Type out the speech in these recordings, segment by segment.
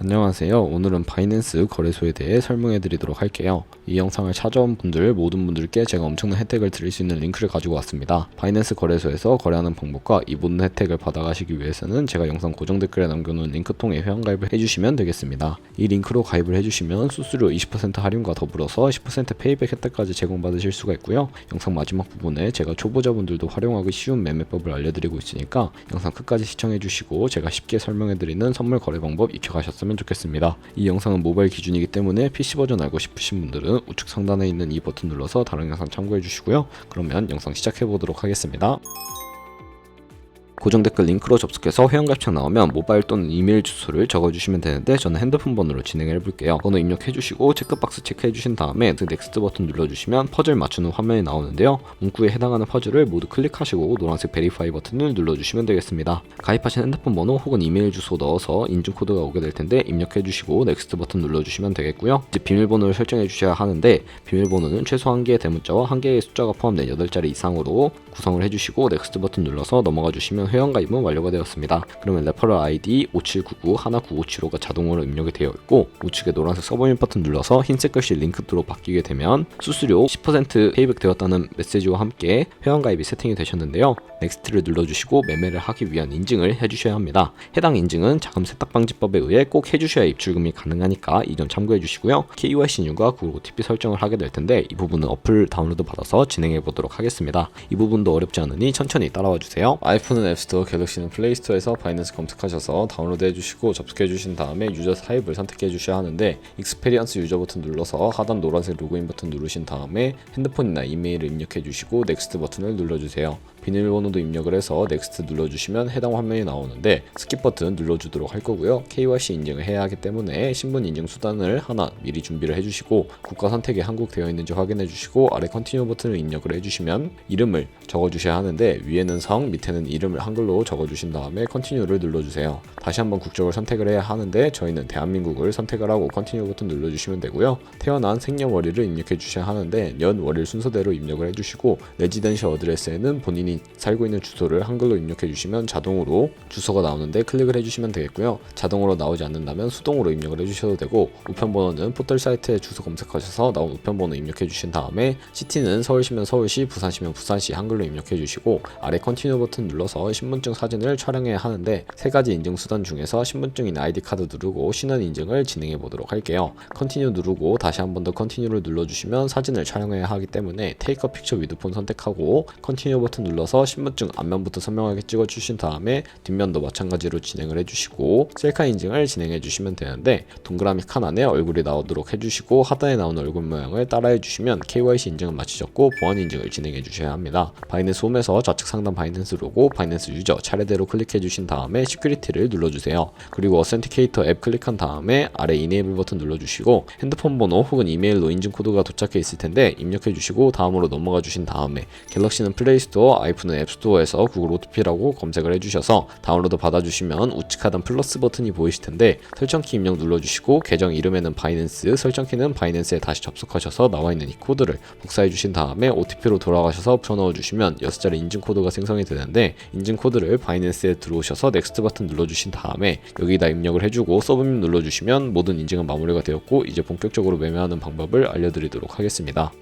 안녕하세요. 오늘은 바이낸스 거래소에 대해 설명해 드리도록 할게요. 이 영상을 찾아온 모든 분들께 제가 엄청난 혜택을 드릴 수 있는 링크를 가지고 왔습니다. 바이낸스 거래소에서 거래하는 방법과 이 모든 혜택을 받아가시기 위해서는 제가 영상 고정 댓글에 남겨놓은 링크 통해 회원가입을 해주시면 되겠습니다. 이 링크로 가입을 해주시면 수수료 20% 할인과 더불어서 10% 페이백 혜택까지 제공받으실 수가 있고요. 영상 마지막 부분에 제가 초보자분들도 활용하기 쉬운 매매법을 알려드리고 있으니까 영상 끝까지 시청해주시고 제가 쉽게 설명해드리는 선물 거래 방법 익혀가셨으면 좋겠습니다. 이 영상은 모바일 기준이기 때문에 PC 버전 알고 싶으신 분들은 우측 상단에 있는 이 버튼 눌러서 다른 영상 참고해 주시고요. 그러면 영상 시작해 보도록 하겠습니다. 고정 댓글 링크로 접속해서 회원가입창 나오면 모바일 또는 이메일 주소를 적어주시면 되는데 저는 핸드폰 번호로 진행을 해볼게요. 번호 입력해주시고 체크박스 체크해주신 다음에 넥스트 버튼 눌러주시면 퍼즐 맞추는 화면이 나오는데요. 문구에 해당하는 퍼즐을 모두 클릭하시고 노란색 베리파이 버튼을 눌러주시면 되겠습니다. 가입하신 핸드폰 번호 혹은 이메일 주소 넣어서 인증코드가 오게 될 텐데 입력해주시고 넥스트 버튼 눌러주시면 되겠고요. 이제 비밀번호를 설정해 주셔야 하는데 비밀번호는 최소 1개의 대문자와 1개의 숫자가 포함된 8자리 이상으로 구성을 해주시고 넥스트 버튼 눌러서 넘어가 주시면 회원가입은 완료가 되었습니다. 그러면 레퍼럴 아이디 5799-19575가 자동으로 입력이 되어 있고 우측에 노란색 서브밋 버튼 눌러서 흰색 글씨 링크로 바뀌게 되면 수수료 10% 페이백 되었다는 메시지와 함께 회원가입이 세팅이 되셨는데요. 넥스트를 눌러주시고 매매를 하기 위한 인증을 해주셔야 합니다. 해당 인증은 자금 세탁방지법에 의해 꼭 해주셔야 입출금이 가능하니까 이 점 참고해 주시고요. KYC인증과 구글 OTP 설정을 하게 될 텐데 이 부분은 어플 다운로드 받아서 진행해 보도록 하겠습니다. 이 부분도 어렵지 않으니 천천히 따라와 주세요. 아이폰은 앱스토어, 갤럭시는 플레이스토어에서 바이낸스 검색하셔서 다운로드 해주시고 접속해 주신 다음에 유저 타입을 선택해 주셔야 하는데 익스페리언스 유저 버튼 눌러서 하단 노란색 로그인 버튼 누르신 다음에 핸드폰이나 이메일을 입력해 주시고 넥스트 버튼을 눌러주세요. 비밀번호도 입력을 해서 넥스트 눌러주시면 해당 화면이 나오는데 스킵 버튼 눌러주도록 할 거고요. KYC 인증을 해야 하기 때문에 신분 인증 수단을 하나 미리 준비를 해주시고 국가 선택이 한국 되어 있는지 확인해 주시고 아래 컨티뉴 버튼을 입력을 해주시면 이름을 적어주셔야 하는데 위에는 성, 밑에는 이름을 한글로 적어주신 다음에 컨티뉴를 눌러주세요. 다시 한번 국적을 선택을 해야 하는데 저희는 대한민국을 선택을 하고 컨티뉴 버튼 눌러주시면 되고요. 태어난 생년월일을 입력해 주셔야 하는데 년, 월일 순서대로 입력을 해주시고 레지던셜 어드레스에는 본인이 살고 있는 주소를 한글로 입력해 주시면 자동으로 주소가 나오는데 클릭을 해주시면 되겠고요. 자동으로 나오지 않는다면 수동으로 입력을 해주셔도 되고 우편번호는 포털 사이트에 주소 검색하셔서 나온 우편번호 입력해 주신 다음에 시티는 서울시면 서울시, 부산시면 부산시 한글로 입력해 주시고 아래 컨티뉴 버튼 눌러서 신분증 사진을 촬영해야 하는데 세 가지 인증 수단 중에서 신분증이나 아이디 카드 누르고 신원 인증을 진행해 보도록 할게요. 컨티뉴 누르고 다시 한 번 더 컨티뉴를 눌러주시면 사진을 촬영해야 하기 때문에 테이크 어 픽처 위드 폰 선택하고 컨티뉴 버튼 눌러서 신분증 앞면부터 선명하게 찍어주신 다음에 뒷면도 마찬가지로 진행을 해주시고 셀카 인증을 진행해 주시면 되는데 동그라미 칸 안에 얼굴이 나오도록 해주시고 하단에 나오는 얼굴 모양을 따라해 주시면 KYC 인증은 마치셨고 보안 인증을 진행해 주셔야 합니다. 바이낸스 홈에서 좌측 상단 바이낸스 로고, 바이낸스 유저 차례대로 클릭해 주신 다음에 시큐리티를 눌러주세요. 그리고 어센티케이터 앱 클릭한 다음에 아래 이네이블 버튼 눌러주시고 핸드폰 번호 혹은 이메일로 인증 코드가 도착해 있을 텐데 입력해 주시고 다음으로 넘어가 주신 다음에 갤럭시는 플레이스토어, 아이폰은 앱스토어에서 구글 OTP라고 검색을 해주셔서 다운로드 받아주시면 우측 하단 플러스 버튼이 보이실 텐데 설정키 입력 눌러주시고 계정 이름에는 바이낸스, 설정키는 바이낸스에 다시 접속하셔서 나와 있는 이 코드를 복사해 주신 다음에 OTP로 돌아가셔서 붙여넣어 주시면 6자리 인증 코드가 생성이 되는데 인증 코드를 바이낸스에 들어오셔서 넥스트 버튼 눌러주신 다음에 여기다 입력을 해주고 서브밋 눌러주시면 모든 인증은 마무리가 되었고 이제 본격적으로 매매하는 방법을 알려드리도록 하겠습니다.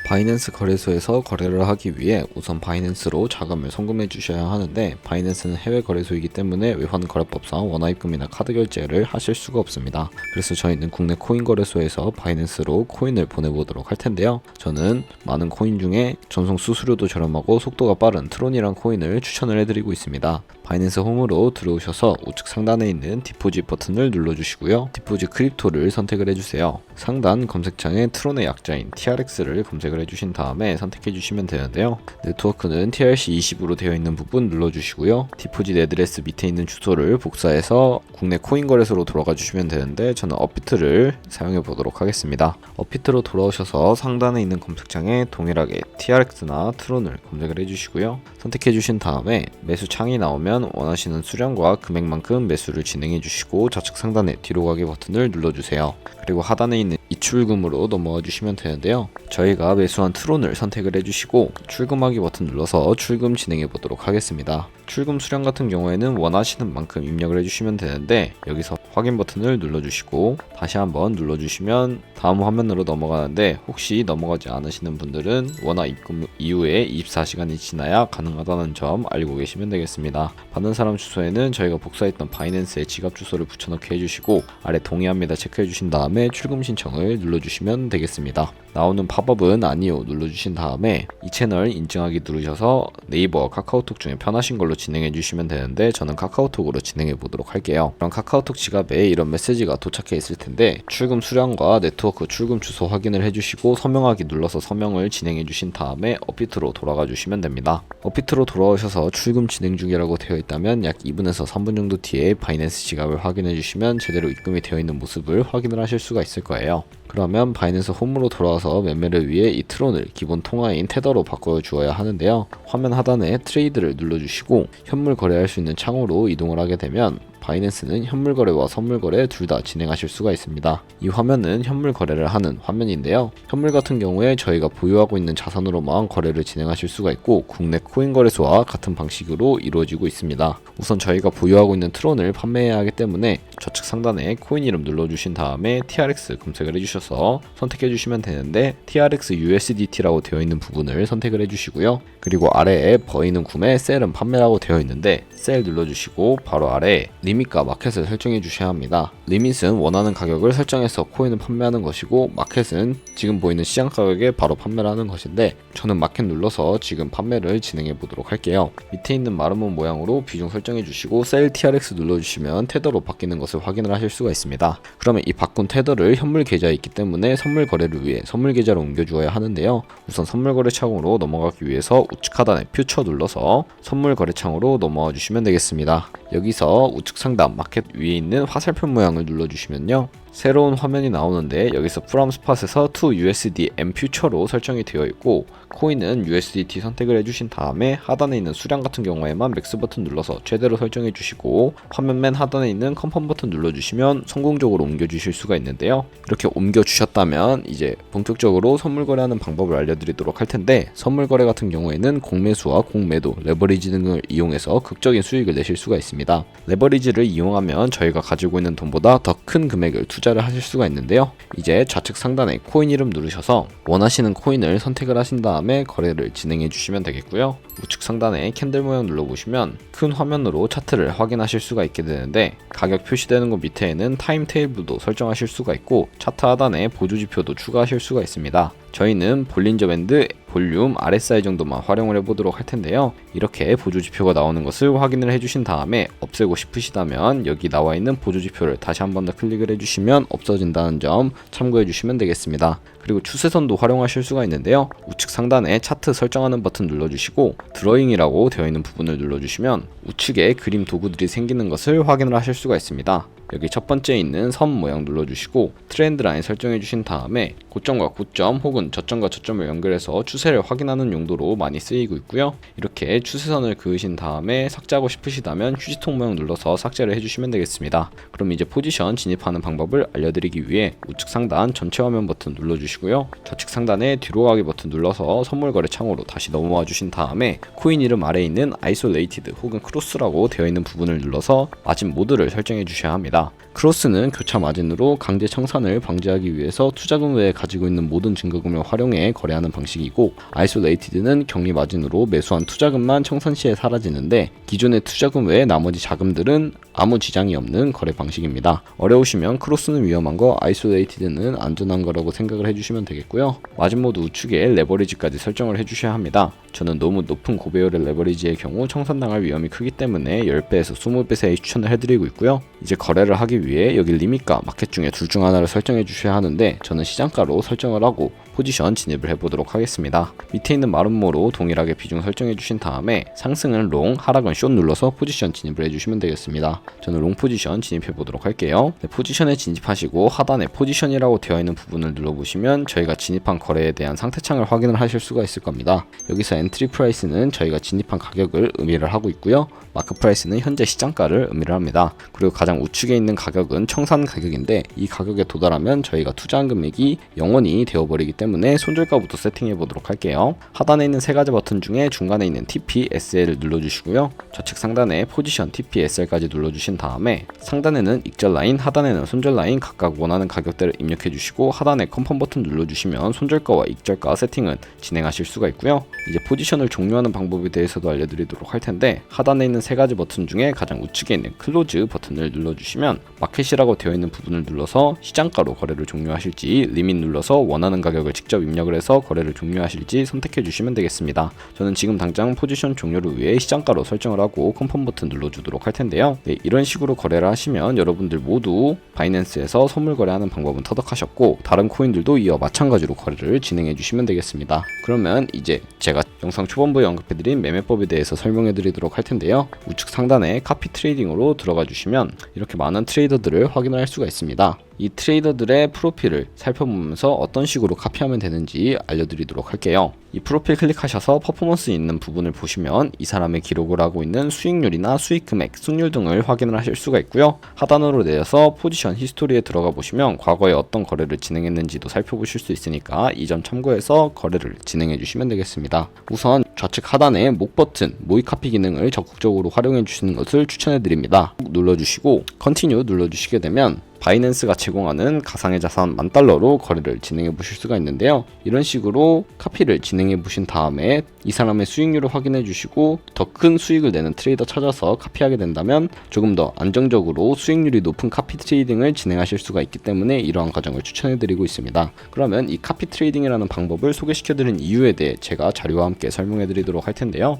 바이낸스 거래소에서 거래를 하기 위해 우선 바이낸스로 자금을 송금해 주셔야 하는데 바이낸스는 해외 거래소이기 때문에 외환 거래법상 원화입금이나 카드 결제를 하실 수가 없습니다. 그래서 저희는 국내 코인 거래소에서 바이낸스로 코인을 보내보도록 할 텐데요. 저는 많은 코인 중에 전송 수수료도 저렴하고 속도가 빠른 트론이란 코인을 추천을 해드리고 있습니다. 바이낸스 홈으로 들어오셔서 우측 상단에 있는 디포짓 버튼을 눌러주시고요. 디포짓 크립토를 선택을 해주세요. 상단 검색창에 트론의 약자인 TRX를 검색을 해주신 다음에 선택해 주시면 되는데요. 네트워크는 TRC20으로 되어 있는 부분 눌러주시고요. 디포짓 애드레스 밑에 있는 주소를 복사해서 국내 코인 거래소로 돌아가 주시면 되는데 저는 업비트를 사용해 보도록 하겠습니다. 업비트로 돌아오셔서 상단에 있는 검색창에 동일하게 TRX나 트론을 검색을 해주시고요. 선택해 주신 다음에 매수 창이 나오면 원하시는 수량과 금액만큼 매수를 진행해 주시고 좌측 상단에 뒤로 가기 버튼을 눌러주세요. 그리고 하단에 있는 입출금으로 넘어가 주시면 되는데요. 저희가 매수한 트론을 선택을 해주시고 출금하기 버튼 눌러서 출금 진행해 보도록 하겠습니다. 출금 수량 같은 경우에는 원하시는 만큼 입력을 해주시면 되는데 여기서 확인 버튼을 눌러주시고 다시 한번 눌러주시면 다음 화면으로 넘어가는데 혹시 넘어가지 않으시는 분들은 원화 입금 이후에 24시간이 지나야 가능하다는 점 알고 계시면 되겠습니다. 받는 사람 주소에는 저희가 복사했던 바이낸스의 지갑 주소를 붙여넣기 해주시고 아래 동의합니다 체크해 주신 다음에 출금 신청을 눌러주시면 되겠습니다. 나오는 팝업은 아니요 눌러주신 다음에 이 채널 인증하기 누르셔서 네이버, 카카오톡 중에 편하신 걸로 진행해 주시면 되는데 저는 카카오톡으로 진행해 보도록 할게요. 그럼 카카오톡 지갑에 이런 메시지가 도착해 있을 텐데 출금 수량과 네트워크 출금 주소 확인을 해주시고 서명하기 눌러서 서명을 진행해 주신 다음에 업비트로 돌아가 주시면 됩니다. 업비트로 돌아오셔서 출금 진행 중이라고 되어 있다면 약 2분에서 3분 정도 뒤에 바이낸스 지갑을 확인해 주시면 제대로 입금이 되어 있는 모습을 확인을 하실 수가 있을 거예요. 그러면 바이낸스 홈으로 돌아와서 매매를 위해 이 트론을 기본 통화인 테더로 바꿔 주어야 하는데요. 화면 하단에 트레이드를 눌러주시고 현물 거래할 수 있는 창으로 이동을 하게 되면 바이낸스는 현물 거래와 선물 거래 둘 다 진행하실 수가 있습니다. 이 화면은 현물 거래를 하는 화면인데요. 현물 같은 경우에 저희가 보유하고 있는 자산으로만 거래를 진행하실 수가 있고 국내 코인 거래소와 같은 방식으로 이루어지고 있습니다. 우선 저희가 보유하고 있는 트론을 판매해야 하기 때문에 좌측 상단에 코인 이름 눌러주신 다음에 TRX 검색을 해주셔서 선택해 주시면 되는데 TRX USDT라고 되어 있는 부분을 선택을 해주시고요. 그리고 아래에 버이는 구매, 셀은 판매라고 되어 있는데 셀 눌러주시고 바로 아래에 리밋과 마켓을 설정해 주셔야 합니다. 리밋은 원하는 가격을 설정해서 코인을 판매하는 것이고 마켓은 지금 보이는 시장 가격에 바로 판매를 하는 것인데 저는 마켓 눌러서 지금 판매를 진행해 보도록 할게요. 밑에 있는 마름몬 모양으로 비중 설정해 주시고 셀 TRX 눌러주시면 테더로 바뀌는 것을 확인을 하실 수가 있습니다. 그러면 이 바꾼 테더를 현물 계좌에 있기 때문에 선물 거래를 위해 선물 계좌로 옮겨 주어야 하는데요. 우선 선물 거래 창으로 넘어가기 위해서 우측 하단에 퓨처 눌러서 선물 거래 창으로 넘어와 주시면 되겠습니다. 여기서 우측 상단 마켓 위에 있는 화살표 모양을 눌러주시면요. 새로운 화면이 나오는데 여기서 from spot에서 to USD M 퓨처로 설정이 되어 있고 코인은 USDT 선택을 해주신 다음에 하단에 있는 수량 같은 경우에만 맥스 버튼 눌러서 최대로 설정해 주시고 화면 맨 하단에 있는 컨펌 버튼 눌러주시면 성공적으로 옮겨 주실 수가 있는데요. 이렇게 옮겨 주셨다면 이제 본격적으로 선물 거래하는 방법을 알려드리도록 할 텐데 선물 거래 같은 경우에는 공매수와 공매도, 레버리지 등을 이용해서 극적인 수익을 내실 수가 있습니다. 레버리지를 이용하면 저희가 가지고 있는 돈보다 더 큰 금액을 투자를 하실 수가 있는데요. 이제 좌측 상단에 코인 이름 누르셔서 원하시는 코인을 선택을 하신 다음에 거래를 진행해 주시면 되겠고요. 우측 상단에 캔들 모양 눌러보시면 큰 화면으로 차트를 확인하실 수가 있게 되는데 가격 표시되는 곳 밑에는 타임 테이블도 설정하실 수가 있고 차트 하단에 보조지표도 추가하실 수가 있습니다. 저희는 볼린저 밴드 볼륨 RSI 정도만 활용을 해보도록 할 텐데요. 이렇게 보조지표가 나오는 것을 확인을 해주신 다음에 없애고 싶으시다면 여기 나와 있는 보조지표를 다시 한 번 더 클릭을 해주시면 없어진다는 점 참고해 주시면 되겠습니다. 그리고 추세선도 활용하실 수가 있는데요. 우측 상단에 차트 설정하는 버튼 눌러주시고 드로잉이라고 되어 있는 부분을 눌러주시면 우측에 그림 도구들이 생기는 것을 확인을 하실 수가 있습니다. 여기 첫 번째 있는 선 모양 눌러주시고 트렌드 라인 설정해 주신 다음에 고점과 고점 혹은 저점과 저점을 연결해서 추세를 확인하는 용도로 많이 쓰이고 있고요. 이렇게 추세선을 그으신 다음에 삭제하고 싶으시다면 휴지통 모양 눌러서 삭제를 해주시면 되겠습니다. 그럼 이제 포지션 진입하는 방법을 알려드리기 위해 우측 상단 전체 화면 버튼 눌러주시고요. 좌측 상단에 뒤로 가기 버튼 눌러서 선물 거래 창으로 다시 넘어와 주신 다음에 코인 이름 아래에 있는 아이솔레이티드 혹은 크로스라고 되어 있는 부분을 눌러서 마진 모드를 설정해 주셔야 합니다. 크로스는 교차 마진으로 강제 청산을 방지하기 위해서 투자금 외에 가지고 있는 모든 증거금을 활용해 거래하는 방식이고 아이솔레이티드는 격리 마진으로 매수한 투자금만 청산 시에 사라지는데 기존의 투자금 외에 나머지 자금들은 아무 지장이 없는 거래 방식입니다. 어려우시면 크로스는 위험한 거, 아이솔레이티드는 안전한 거라고 생각을 해주시면 되겠고요. 마진 모드 우측에 레버리지까지 설정을 해주셔야 합니다. 저는 너무 높은 고배율의 레버리지의 경우 청산당할 위험이 크기 때문에 10배에서 20배 사이 추천을 해드리고 있고요. 이제 거래를 하기 위해 여기 리밋과 마켓 중에 둘 중 하나를 설정해 주셔야 하는데 저는 시장가로 설정을 하고 포지션 진입을 해보도록 하겠습니다. 밑에 있는 마름모로 동일하게 비중 설정해 주신 다음에 상승은 롱, 하락은 숏 눌러서 포지션 진입을 해주시면 되겠습니다. 저는 롱 포지션 진입해 보도록 할게요. 네, 포지션에 진입하시고 하단에 포지션이라고 되어 있는 부분을 눌러보시면 저희가 진입한 거래에 대한 상태창을 확인을 하실 수가 있을 겁니다. 여기서 엔트리 프라이스는 저희가 진입한 가격을 의미를 하고 있고요. 마크 프라이스는 현재 시장가를 의미를 합니다. 그리고 가장 우측에 우측에 있는 가격은 청산 가격인데 이 가격에 도달하면 저희가 투자한 금액이 0원이 되어버리기 때문에 손절가부터 세팅해 보도록 할게요. 하단에 있는 세 가지 버튼 중에 중간에 있는 TP, SL을 눌러주시고요. 좌측 상단에 포지션, TP, SL까지 눌러주신 다음에 상단에는 익절 라인, 하단에는 손절 라인 각각 원하는 가격대를 입력해 주시고 하단에 컨펌 버튼 눌러주시면 손절가와 익절가 세팅은 진행하실 수가 있고요. 이제 포지션을 종료하는 방법에 대해서도 알려드리도록 할 텐데 하단에 있는 세 가지 버튼 중에 가장 우측에 있는 클로즈 버튼을 눌러주시면 마켓이라고 되어 있는 부분을 눌러서 시장가로 거래를 종료하실지 리밋 눌러서 원하는 가격을 직접 입력을 해서 거래를 종료하실지 선택해 주시면 되겠습니다. 저는 지금 당장 포지션 종료를 위해 시장가로 설정을 하고 컨펌 버튼 눌러주도록 할 텐데요. 네, 이런 식으로 거래를 하시면 여러분들 모두 바이낸스에서 선물 거래하는 방법은 터득하셨고 다른 코인들도 이와 마찬가지로 거래를 진행해 주시면 되겠습니다. 그러면 이제 제가 영상 초반부에 언급해드린 매매법에 대해서 설명해 드리도록 할 텐데요. 우측 상단에 카피 트레이딩으로 들어가 주시면 이렇게 많은 트레이더들을 확인을 할 수가 있습니다. 이 트레이더들의 프로필을 살펴보면서 어떤 식으로 카피하면 되는지 알려드리도록 할게요. 이 프로필 클릭하셔서 퍼포먼스 있는 부분을 보시면 이 사람의 기록을 하고 있는 수익률이나 수익 금액, 승률 등을 확인을 하실 수가 있고요. 하단으로 내려서 포지션 히스토리에 들어가 보시면 과거에 어떤 거래를 진행했는지도 살펴보실 수 있으니까 이 점 참고해서 거래를 진행해 주시면 되겠습니다. 우선 좌측 하단에 목 버튼, 모의 카피 기능을 적극적으로 활용해 주시는 것을 추천해 드립니다. 눌러주시고 컨티뉴 눌러주시게 되면 바이낸스가 제공하는 가상의 자산 $10,000로 거래를 진행해 보실 수가 있는데요. 이런 식으로 카피를 진행해 보신 다음에 이 사람의 수익률을 확인해 주시고 더 큰 수익을 내는 트레이더 찾아서 카피하게 된다면 조금 더 안정적으로 수익률이 높은 카피 트레이딩을 진행하실 수가 있기 때문에 이러한 과정을 추천해 드리고 있습니다. 그러면 이 카피 트레이딩이라는 방법을 소개시켜 드린 이유에 대해 제가 자료와 함께 설명해 드리도록 할 텐데요.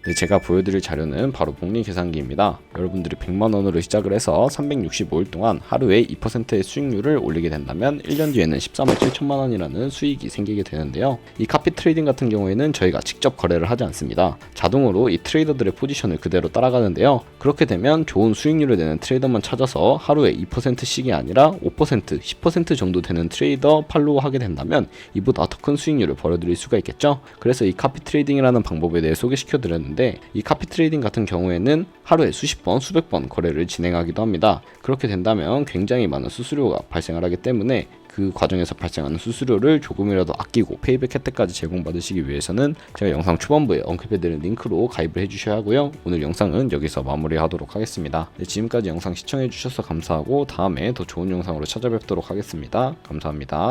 네, 제가 보여드릴 자료는 바로 복리 계산기입니다. 여러분들이 100만원으로 시작을 해서 365일 동안 하루에 2%의 수익률을 올리게 된다면 1년 뒤에는 13억 7천만원이라는 수익이 생기게 되는데요. 이 카피 트레이딩 같은 경우에는 저희가 직접 거래를 하지 않습니다. 자동으로 이 트레이더들의 포지션을 그대로 따라가는데요. 그렇게 되면 좋은 수익률을 내는 트레이더만 찾아서 하루에 2%씩이 아니라 5%, 10% 정도 되는 트레이더 팔로우 하게 된다면 이보다 더 큰 수익률을 벌어들일 수가 있겠죠. 그래서 이 카피 트레이딩이라는 방법에 대해 소개시켜 드렸는데 이 카피 트레이딩 같은 경우에는 하루에 수십 번, 수백 번 거래를 진행하기도 합니다. 그렇게 된다면 굉장히 많은 수수료가 발생을 하기 때문에 그 과정에서 발생하는 수수료를 조금이라도 아끼고 페이백 혜택까지 제공받으시기 위해서는 제가 영상 초반부에 언급해드린 링크로 가입을 해주셔야 하고요. 오늘 영상은 여기서 마무리하도록 하겠습니다. 네, 지금까지 영상 시청해주셔서 감사하고 다음에 더 좋은 영상으로 찾아뵙도록 하겠습니다. 감사합니다.